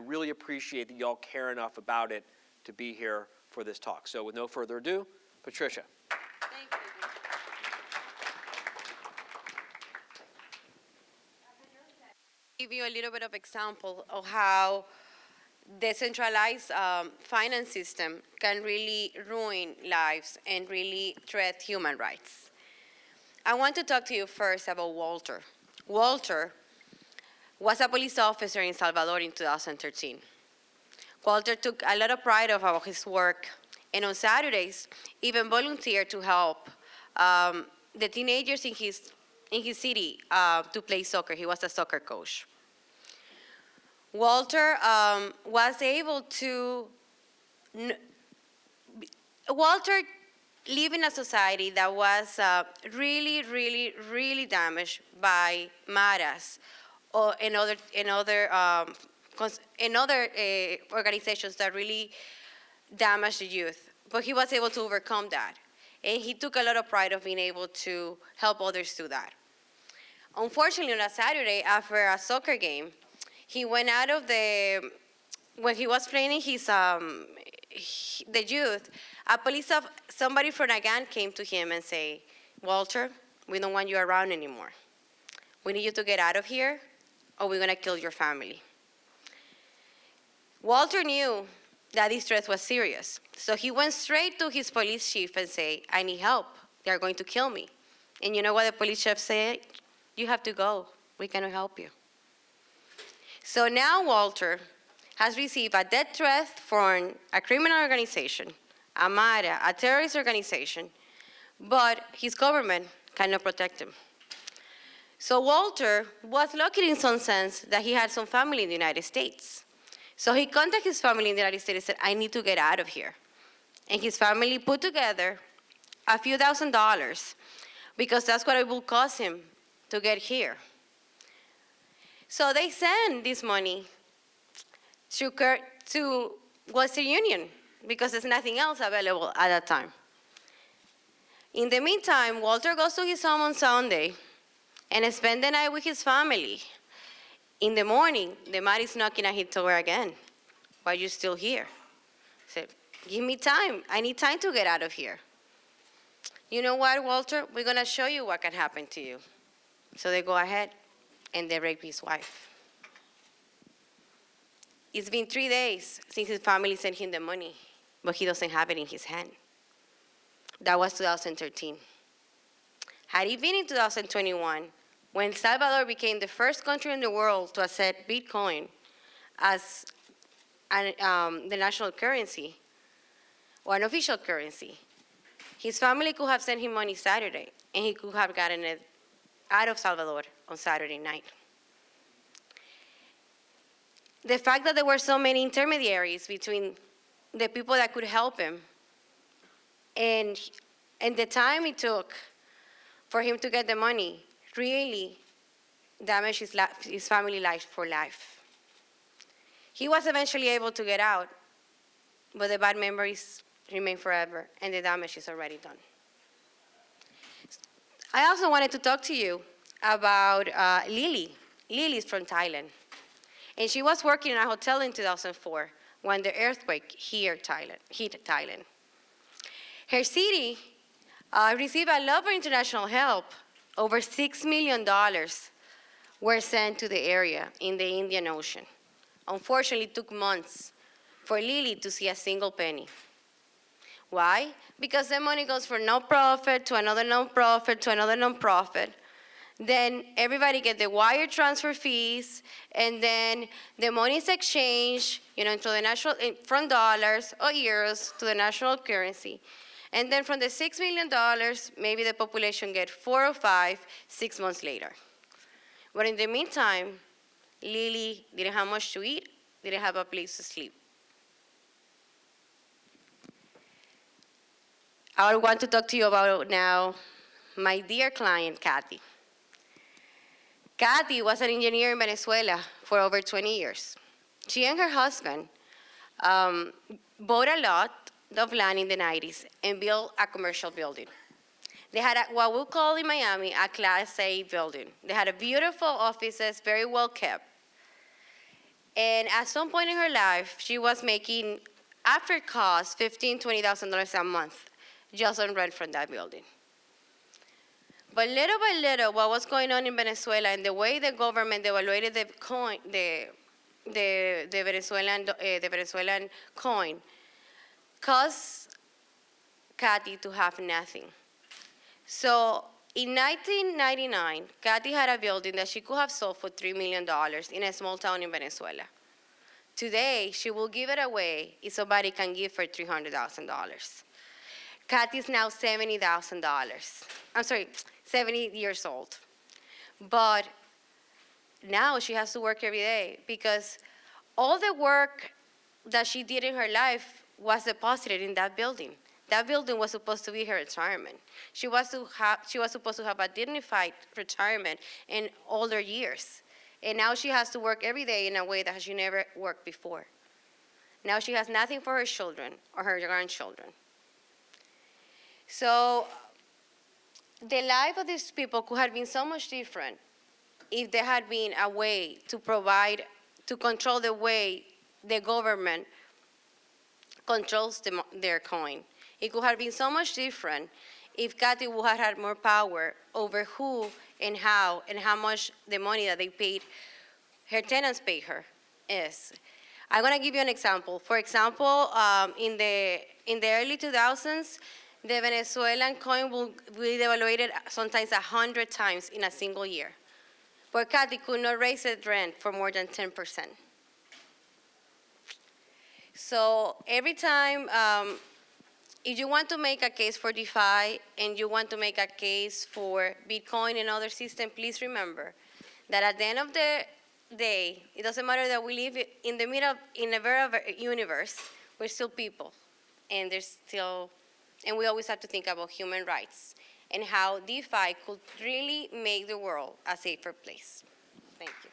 really appreciate that y'all care enough about it to be here for this talk. So with no further ado, Patricia. Thank you. Give you a little bit of example of how decentralized finance system can really ruin lives and really threat human rights. I want to talk to you first about Walter. Walter was a police officer in Salvador in 2013. Walter took a lot of pride about his work, and on Saturdays, even volunteered to help the teenagers in his city to play soccer. He was a soccer coach. Walter was able to, Walter lived in a society that was really, really, really damaged by maras or in other organizations that really damaged the youth. But he was able to overcome that. And he took a lot of pride of being able to help others do that. Unfortunately, on a Saturday after a soccer game, he went out of when he was training the youth, somebody from Flanagan came to him and said, Walter, we don't want you around anymore. We need you to get out of here or we're gonna kill your family. Walter knew that this threat was serious. So he went straight to his police chief and said, I need help. They're going to kill me. And you know what the police chief said? You have to go. We cannot help you. So now Walter has received a death threat from a criminal organization, a MARA, a terrorist organization, but his government cannot protect him. So Walter was lucky in some sense that he had some family in the United States. So he contacted his family in the United States and said, I need to get out of here. And his family put together a few $1,000s because that's what it will cost him to get here. So they send this money to Western Union because there's nothing else available at that time. In the meantime, Walter goes to his home on Sunday and spends the night with his family. In the morning, the man is knocking at his door again. Why are you still here? He said, give me time. I need time to get out of here. You know what, Walter? We're going to show you what can happen to you. So they go ahead and they rape his wife. It's been 3 days since his family sent him the money, but he doesn't have it in his hand. That was 2013. Had it been in 2021, when El Salvador became the first country in the world to accept Bitcoin as the national currency, or an official currency, his family could have sent him money Saturday, and he could have gotten it out of Salvador on Saturday night. The fact that there were so many intermediaries between the people that could help him and the time it took for him to get the money really damaged his family life for life. He was eventually able to get out, but the bad memories remain forever and the damage is already done. I also wanted to talk to you about Lily. Lily's from Thailand. And she was working in a hotel in 2004 when the earthquake hit Thailand. Her city received a lot of international help. Over $6 million were sent to the area in the Indian Ocean. Unfortunately, it took months for Lily to see a single penny. Why? Because the money goes from nonprofit to another nonprofit to another nonprofit. Then everybody get the wire transfer fees, and then the money is exchanged, to the national, from dollars or euros to the national currency. And then from the $6 million, maybe the population get 4 or 5, 6 months later. But in the meantime, Lily didn't have much to eat, didn't have a place to sleep. I want to talk to you about now my dear client, Kathy. Kathy was an engineer in Venezuela for over 20 years. She and her husband bought a lot of land in the 90s and built a commercial building. They had what we call in Miami a Class A building. They had beautiful offices, very well kept. And at some point in her life, she was making, after cost, $15,000, $20,000 a month just on rent from that building. But little by little, what was going on in Venezuela and the way the government devaluated the coin, the Venezuelan coin, caused Kathy to have nothing. So in 1999, Kathy had a building that she could have sold for $3 million in a small town in Venezuela. Today, she will give it away if somebody can give her $300,000. Kathy is now $70,000. I'm sorry, 70 years old. But now she has to work every day because all the work that she did in her life was deposited in that building. That building was supposed to be her retirement. She was supposed to have a dignified retirement in older years. And now she has to work every day in a way that she never worked before. Now she has nothing for her children or her grandchildren. So the life of these people could have been so much different if there had been a way to provide, to control the way the government controls their coin. It could have been so much different if Kathy would have had more power over who and how much the money that they paid, her tenants pay her is. I'm gonna give you an example. For example, in the early 2000s, the Venezuelan coin will be devaluated sometimes 100 times in a single year. But Kathy could not raise the rent for more than 10%. So every time, if you want to make a case for DeFi and you want to make a case for Bitcoin and other systems, please remember that at the end of the day, it doesn't matter that we live in the middle, in a very universe, we're still people. And and we always have to think about human rights and how DeFi could really make the world a safer place. Thank you.